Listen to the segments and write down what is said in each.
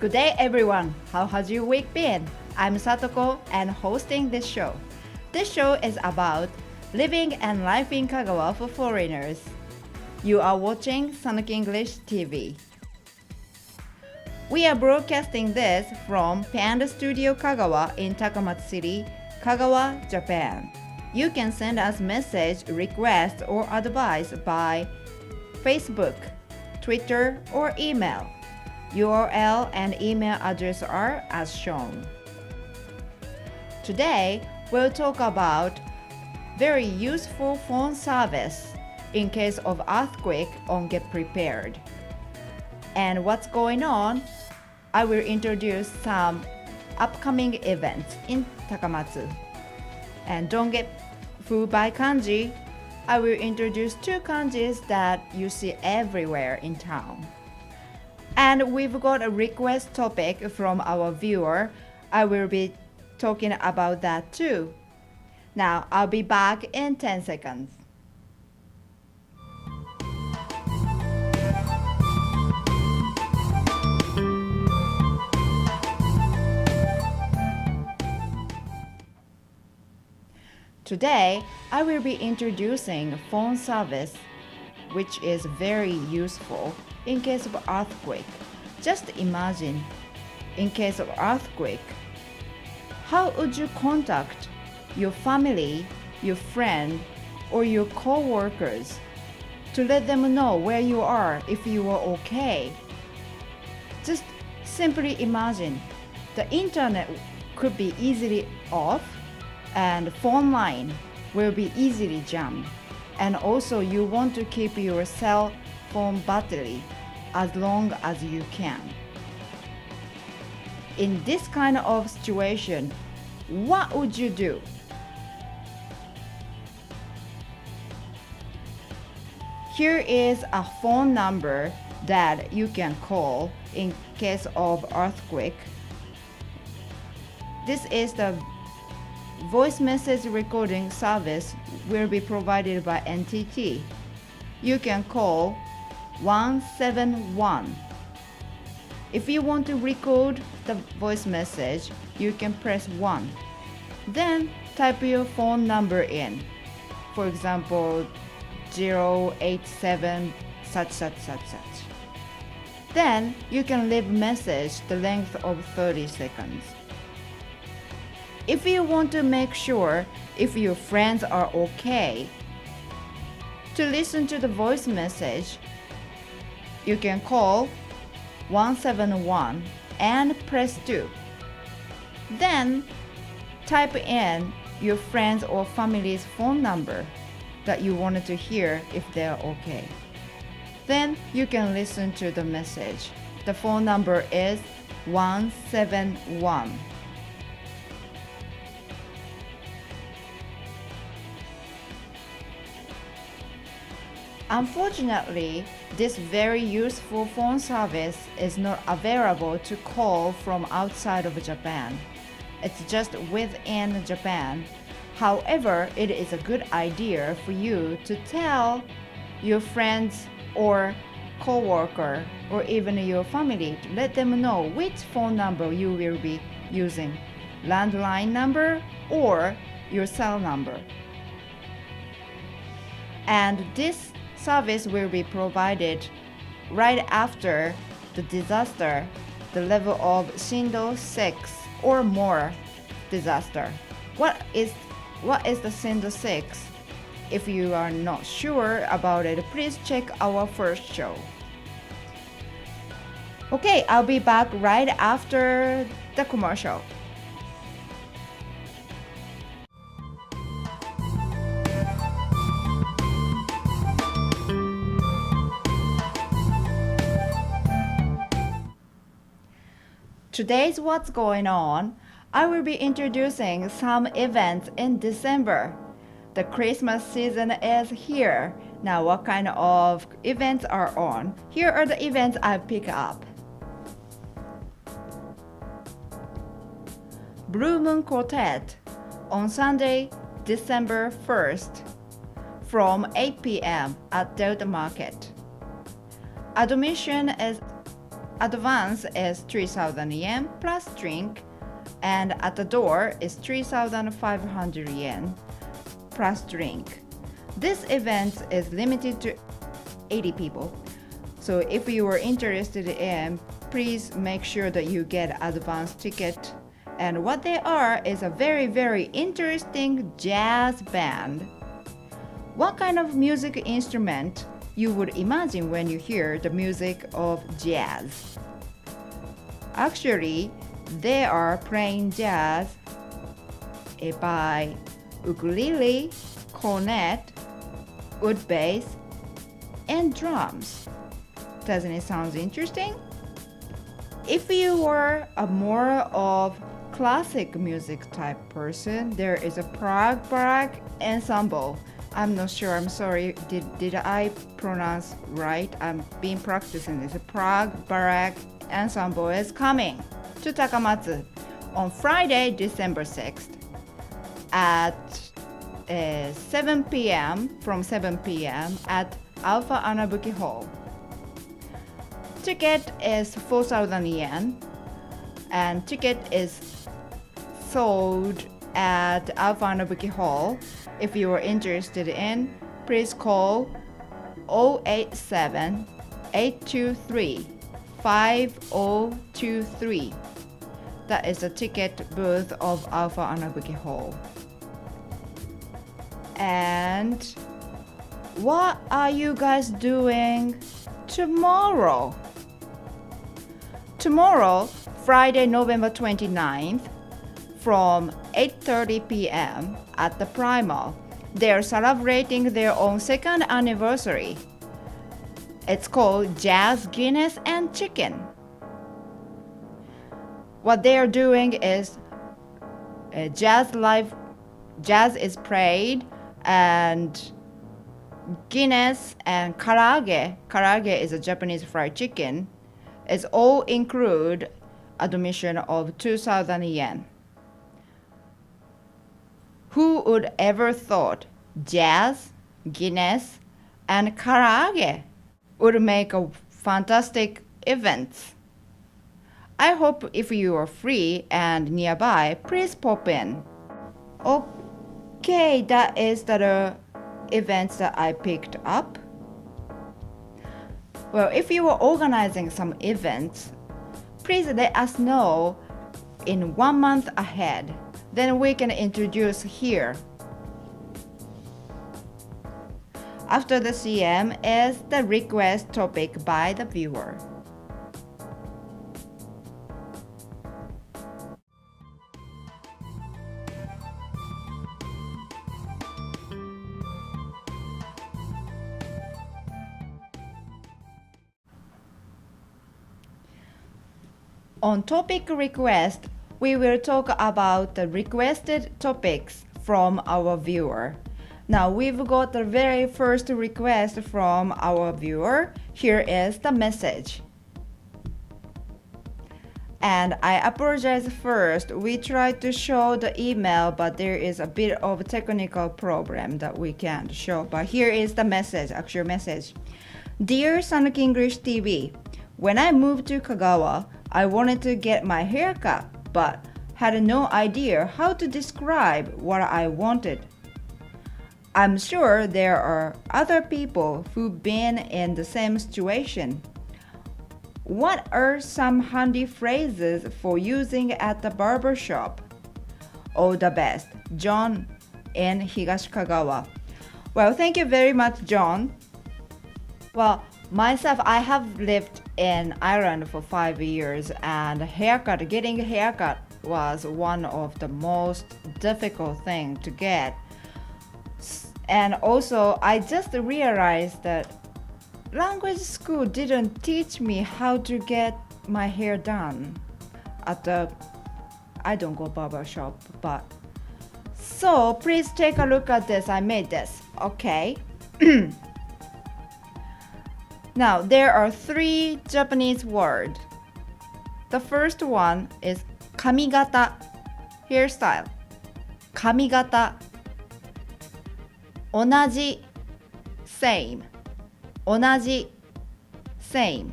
Good day, everyone. How has your week been? I'm Satoko and hosting this show. This show is about living and life in Kagawa for foreigners. You are watching Sanuki English TV. We are broadcasting this from Panda Studio Kagawa in Takamatsu City, Kagawa, Japan. You can send us message, requests, or advice by Facebook, Twitter, or email. URL and email address are as shown. Today, we'll talk about very useful phone service in case of earthquake on Get Prepared. And what's going on? I will introduce some upcoming events in Takamatsu. And don't get fooled by kanji. I will introduce two kanjis that you see everywhere in town. And we've got a request topic from our viewer. I will be talking about that too. Now, I'll be back in 10 seconds. Today, I will be introducing phone service, which is very useful in case of earthquake. Just imagine, in case of earthquake, how would you contact your family, your friend, or your co-workers to let them know where you are if you are okay? Just simply imagine, the internet could be easily off and phone line will be easily jammed. And also you want to keep your cell phone battery as long as you can. In this kind of situation, what would you do? Here is a phone number that you can call in case of earthquake. This is the voice message recording service will be provided by NTT. You can call 171. If you want to record the voice message, you can press 1. Then type your phone number in. For example, 087 such. Then you can leave message the length of 30 seconds. If you want to make sure if your friends are okay, to listen to the voice message, you can call 171 and press 2. Then type in your friends or family's phone number that you wanted to hear if they are okay. Then you can listen to the message. The phone number is 171. Unfortunately, this very useful phone service is not available to call from outside of Japan. It's just within Japan. However, it is a good idea for you to tell your friends or co-worker or even your family to let them know which phone number you will be using, landline number or your cell number. And this service will be provided right after the disaster, the level of Shindo 6 or more disaster. What is the Shindo 6? If you are not sure about it, please check our first show. Okay, I'll be back right after the commercial. Today's What's Going On, I will be introducing some events in December. The Christmas season is here. Now, what kind of events are on? Here are the events I pick up. Blue Moon Quartet on Sunday, December 1st from 8 p.m. at Delta Market. Admission is advance is 3,000 yen plus drink, and at the door is 3,500 yen plus drink. This event is limited to 80 people. So if you are interested in, please make sure that you get advance ticket. And what they are is a very, very interesting jazz band. What kind of music instrument you would imagine when you hear the music of jazz? Actually, they are playing jazz by ukulele, cornet, wood bass, and drums. Doesn't it sound interesting? If you are a more of classic music type person, there is a Prague Baroque ensemble. I'm not sure, I'm sorry, did I pronounce right? I've been practicing this. Prague Baroque ensemble is coming to Takamatsu on Friday, December 6th at 7 p.m. from 7 p.m. at Alpha Anabuki Hall. Ticket is 4,000 yen, and ticket is sold at Alpha Anabuki Hall. If you are interested in, please call 087-823-5023. That is the ticket booth of Alpha Anabuki Hall. And what are you guys doing tomorrow? Tomorrow, Friday, November 29th, from 8:30 p.m. at the Primal, they are celebrating their own second anniversary. It's called Jazz, Guinness, and Chicken. What they are doing is jazz is played, and Guinness and karaage is a Japanese fried chicken, is all include admission of 2,000 yen. Who would ever thought jazz, Guinness, and karaage would make a fantastic event? I hope if you are free and nearby, please pop in. Okay, that is the events that I picked up. Well, if you are organizing some events, please let us know in 1 month ahead. Then we can introduce here. After the CM is the request topic by the viewer. On topic request, we will talk about the requested topics from our viewer. Now we've got the very first request from our viewer. Here is the message. And I apologize first. We tried to show the email, but there is a bit of technical problem that we can't show. But here is the message, actual message. Dear Saぬき English TV, when I moved to Kagawa, I wanted to get my hair cut, but had no idea how to describe what I wanted. I'm sure there are other people who've been in the same situation. What are some handy phrases for using at the barber shop? All the best, John in Higashi Kagawa. Well, thank you very much, John. Well, myself, I have lived in Ireland for 5 years, and getting a haircut was one of the most difficult things to get. And also, I just realized that language school didn't teach me how to get my hair done I don't go barber shop, but so please take a look at this. I made this, okay? Now, there are 3 Japanese words. The first one is kamigata, hairstyle. Kamigata. Onaji, same. Onaji, same.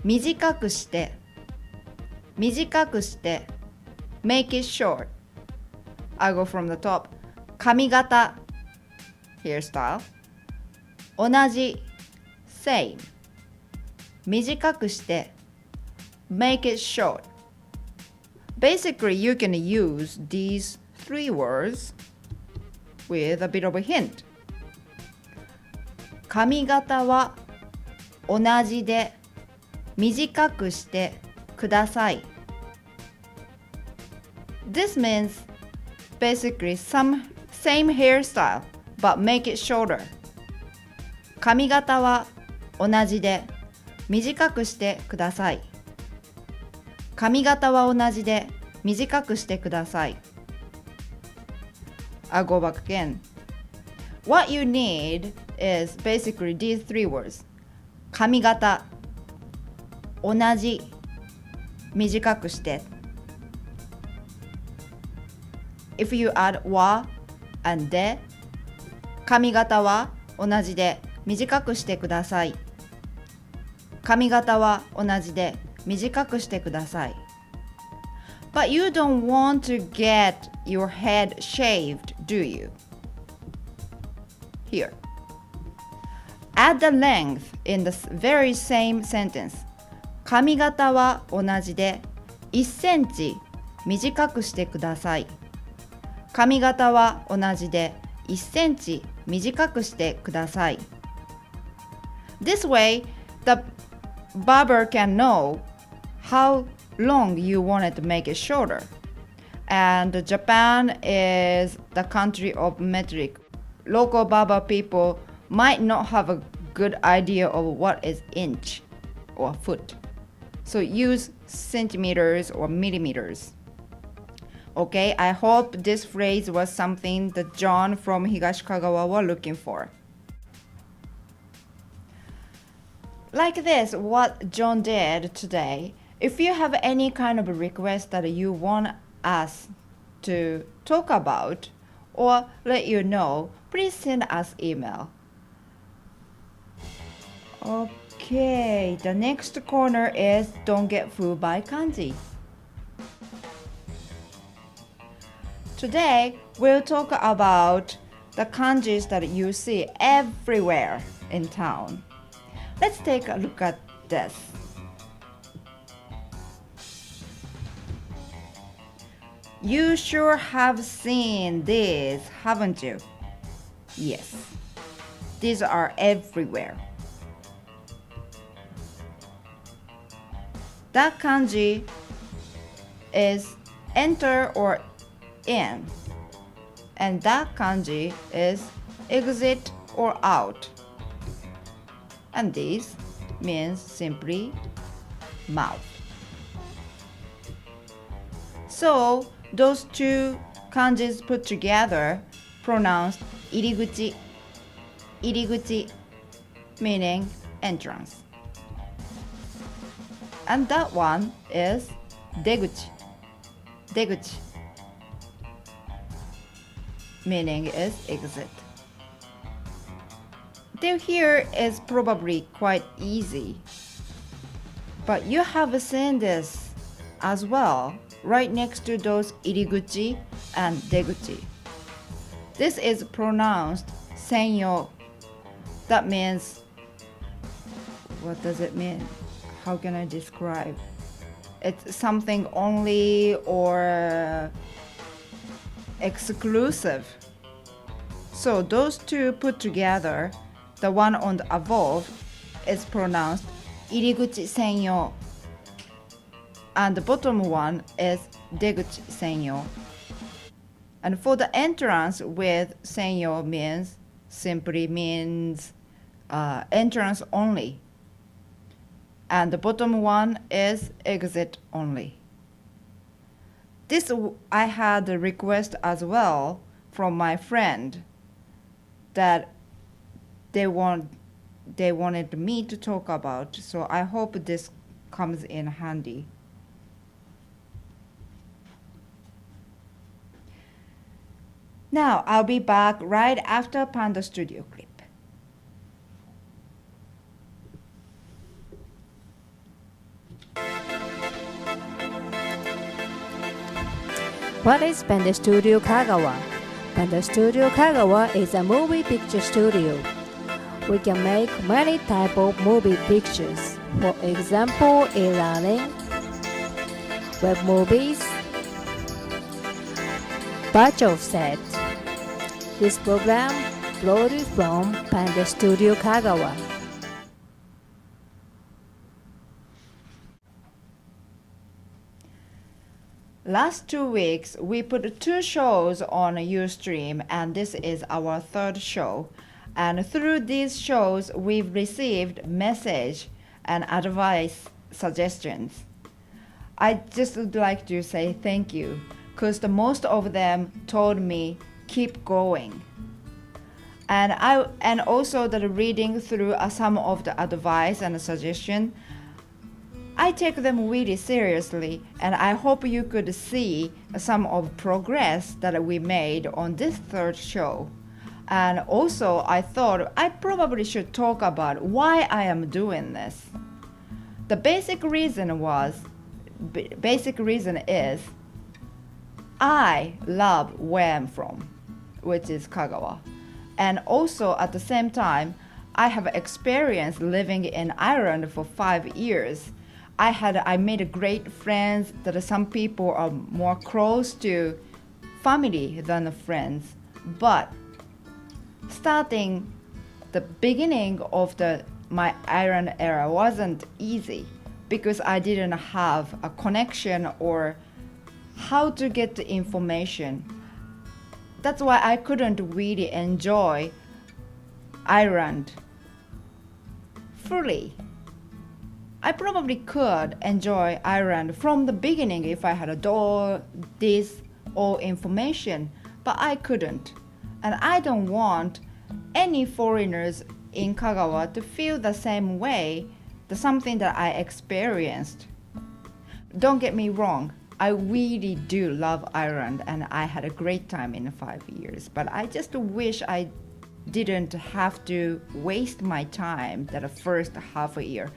短くして、短くして、make it short. I go from the top. 髪型 hairstyle. 同じ same. 短くして make it short. Basically, you can use these three words with a bit of a hint. 髪型は同じで短くしてください。This means basically same hairstyle, but make it shorter. 髪型は同じで短くしてください。髪型は同じで短くしてください。I'll go back again. What you need is basically these three words. 髪型、同じ、短くして。If you add は and で、髪型は同じで短くしてください。髪型は同じで短くしてください。But you don't want to get your head shaved, do you? Here. Add the length in the very same sentence. 髪型は同じで1センチ短くしてください。髪型は同じで1センチ短くしてください。This way, the barber can know how long you want to make it shorter. And Japan is the country of metric. Local barber people might not have a good idea of what is inch or foot. So use centimeters or millimeters. Okay, I hope this phrase was something that John from Higashikagawa was looking for. Like this, what John did today. If you have any kind of request that you want us to talk about or let you know, please send us email. Okay, the next corner is Don't Get Fooled by Kanji. Today, we'll talk about the kanjis that you see everywhere in town. Let's take a look at this. You sure have seen these, haven't you? Yes, these are everywhere. That kanji is enter or in, and that kanji is exit or out. And this means simply mouth. So those two kanjis put together pronounced iriguchi, iriguchi, meaning entrance. And that one is deguchi, deguchi, meaning is exit. Till here is probably quite easy, but you have seen this as well right next to those iriguchi and deguchi. This is pronounced senyo. That means, what does it mean? How can I describe? It's something only or exclusive. So those two put together, the one on the above is pronounced iriguchi senyo, and the bottom one is deguchi senyo. And for the entrance with senyo simply means entrance only. And the bottom one is exit only. This I had a request as well from my friend that they wanted me to talk about, so I hope this comes in handy. Now I'll be back right after Panda Studio clip. What is Panda Studio Kagawa? Panda Studio Kagawa is a movie picture studio. We can make many type of movie pictures. For example, e-learning, web movies, virtual set. This program brought it from Panda Studio Kagawa. Last 2 weeks, we put 2 shows on Ustream, and this is our 3rd show. And through these shows, we've received message and advice suggestions. I just would like to say thank you, because most of them told me keep going. And also that reading through some of the advice and suggestion, I take them really seriously, and I hope you could see some of progress that we made on this 3rd show. And also, I thought I probably should talk about why I am doing this. The basic reason is I love where I'm from, which is Kagawa. And also at the same time, I have experience living in Ireland for 5 years. I made great friends that some people are more close to family than friends. But starting the beginning of my Ireland era wasn't easy because I didn't have a connection or how to get the information. That's why I couldn't really enjoy Ireland fully. I probably could enjoy Ireland from the beginning if I had all this all information, but I couldn't. And I don't want any foreigners in Kagawa to feel the same way, something that I experienced. Don't get me wrong, I really do love Ireland and I had a great time in 5 years, but I just wish I didn't have to waste my time that first half a year.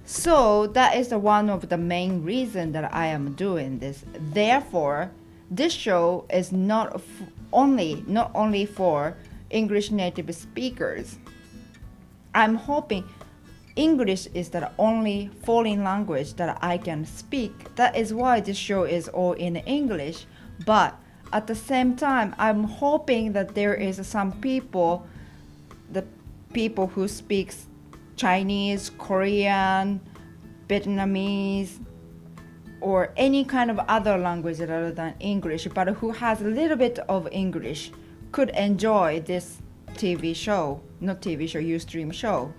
So that is one of the main reasons that I am doing this. Therefore, this show is not only for English native speakers. I'm hoping English is the only foreign language that I can speak. That is why this show is all in English. But at the same time, I'm hoping that there is some people, the people who speaks Chinese, Korean, Vietnamese, or any kind of other language other than English, but who has a little bit of English, could enjoy this Ustream show.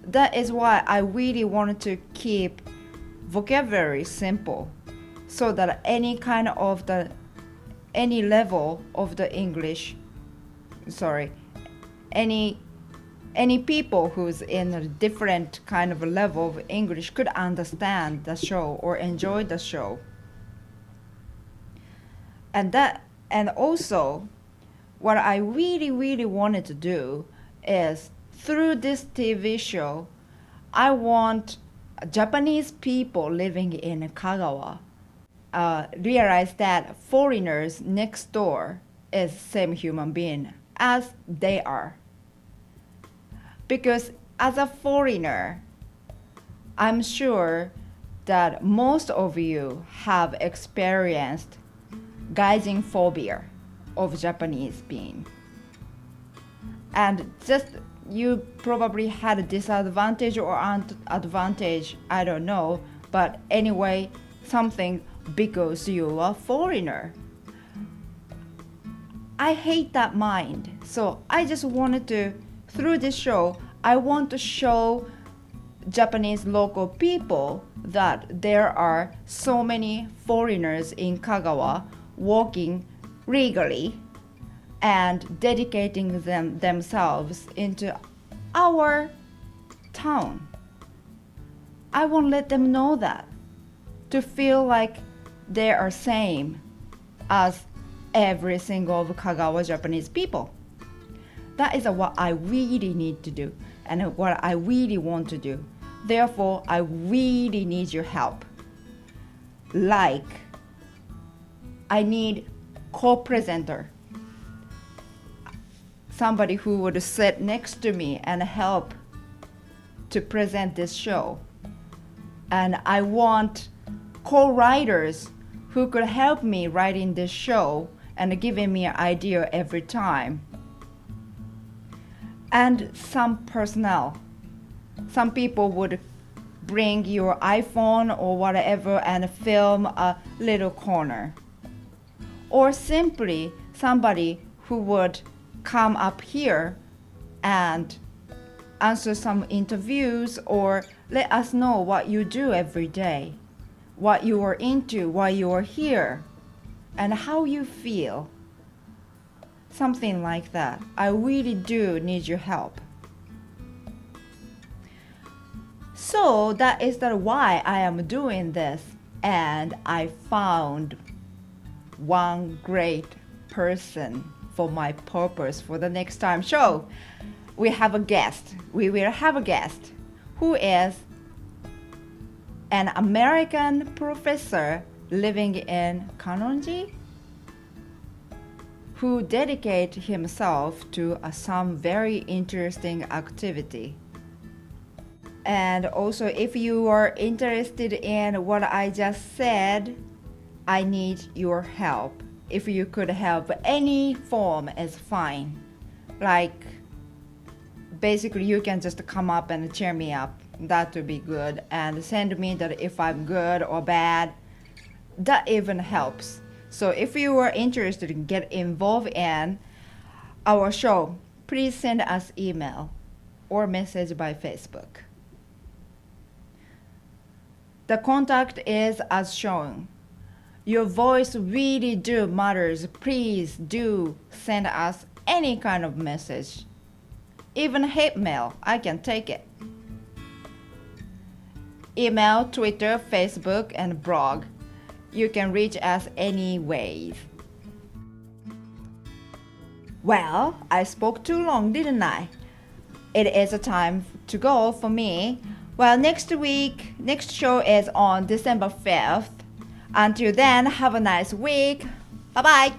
That is why I really wanted to keep vocabulary simple, so that any level of the English, any people who's in a different kind of level of English could understand the show or enjoy the show. And also, what I really, really wanted to do is, through this TV show, I want Japanese people living in Kagawa realize that foreigners next door is same human being as they are. Because as a foreigner, I'm sure that most of you have experienced gaijin phobia of Japanese being. And just you probably had a disadvantage or advantage, I don't know, but anyway, something because you are a foreigner. I hate that mind. So I just wanted to, through this show, I want to show Japanese local people that there are so many foreigners in Kagawa walking legally and dedicating themselves into our town. I won't let them know that, to feel like they are same as every single of Kagawa Japanese people. That is what I really need to do and what I really want to do. Therefore, I really need your help. Like, I need co-presenter. Somebody who would sit next to me and help to present this show. And I want co-writers who could help me writing this show and giving me an idea every time. And some personnel. Some people would bring your iPhone or whatever and film a little corner. Or simply somebody who would come up here and answer some interviews or let us know what you do every day, what you are into, why you are here, and how you feel. Something like that. I really do need your help. So that is why I am doing this, and I found one great person for my purpose for the next time show. We will have a guest who is an American professor living in Kanonji, who dedicate himself to some very interesting activity. And also, if you are interested in what I just said, I need your help. If you could help, any form is fine. Like, basically, you can just come up and cheer me up. That would be good. And send me that if I'm good or bad. That even helps. So if you are interested in get involved in our show, please send us email or message by Facebook. The contact is as shown. Your voice really do matters. Please do send us any kind of message. Even hate mail, I can take it. Email, Twitter, Facebook, and blog. You can reach us any ways. Well, I spoke too long, didn't I? It is a time to go for me. Well, next show is on December 5th. Until then, have a nice week. Bye-bye.